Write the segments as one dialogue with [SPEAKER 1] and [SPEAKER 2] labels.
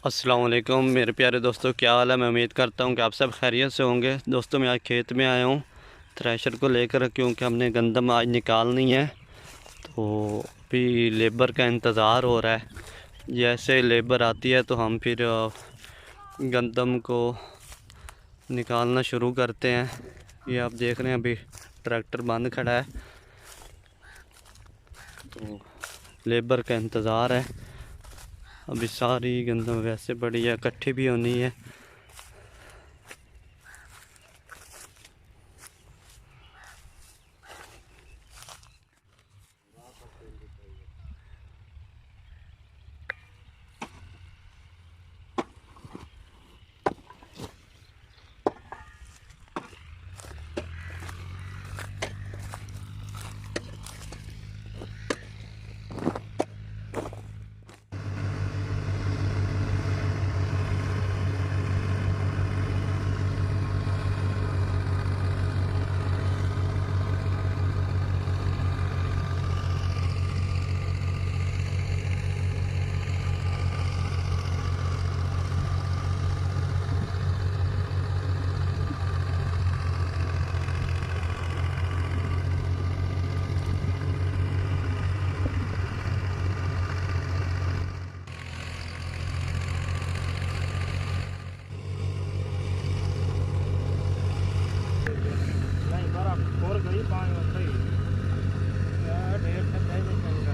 [SPEAKER 1] अस्सलाम वालेकुम मेरे प्यारे दोस्तों, क्या हाल है। मैं उम्मीद करता हूँ कि आप सब खैरियत से होंगे। दोस्तों मैं आज खेत में आया हूँ थ्रेशर को लेकर, क्योंकि हमने गंदम आज निकालनी है। तो अभी लेबर का इंतज़ार हो रहा है। जैसे लेबर आती है तो हम फिर गंदम को निकालना शुरू करते हैं। ये आप देख रहे हैं अभी ट्रैक्टर बंद खड़ा है, तो लेबर का इंतज़ार है। अभी सारी गंदम वैसे बड़ी है, इकट्ठी भी होनी है।
[SPEAKER 2] और गई पानी होता ही यार ढेर तक जाए नहीं चाहिए।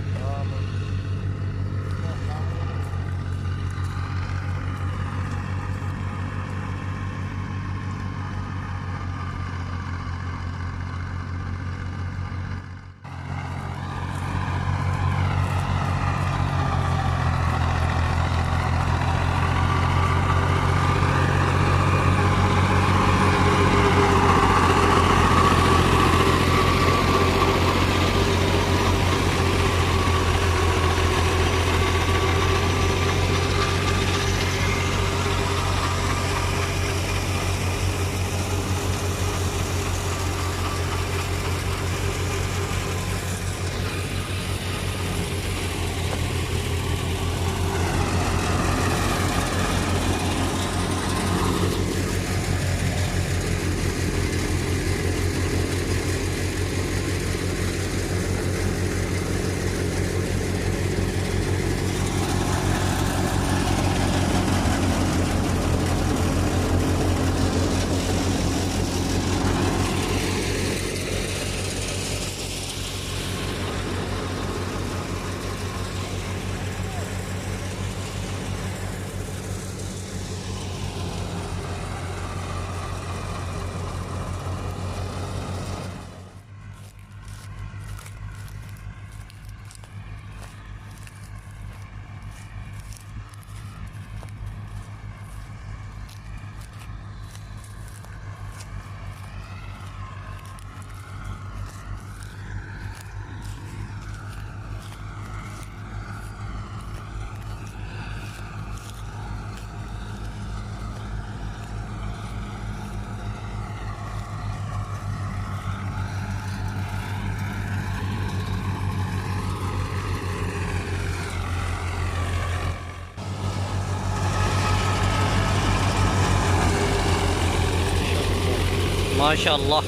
[SPEAKER 1] माशाअल्लाह।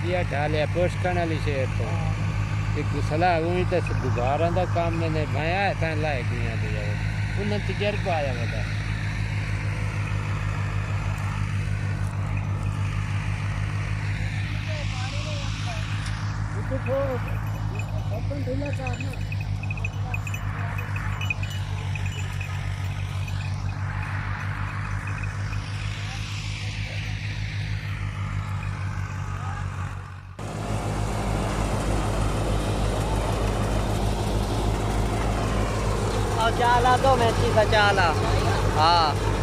[SPEAKER 2] दिया ढालिया पोषकण वाली शेर तो एक सलाह हुई तो गुजारा का काम मैंने भाया था लाए किया दिया उन्हें तजर्बा आया बता अपन ढीला करना
[SPEAKER 1] और जाला दो मैची का जाला हाँ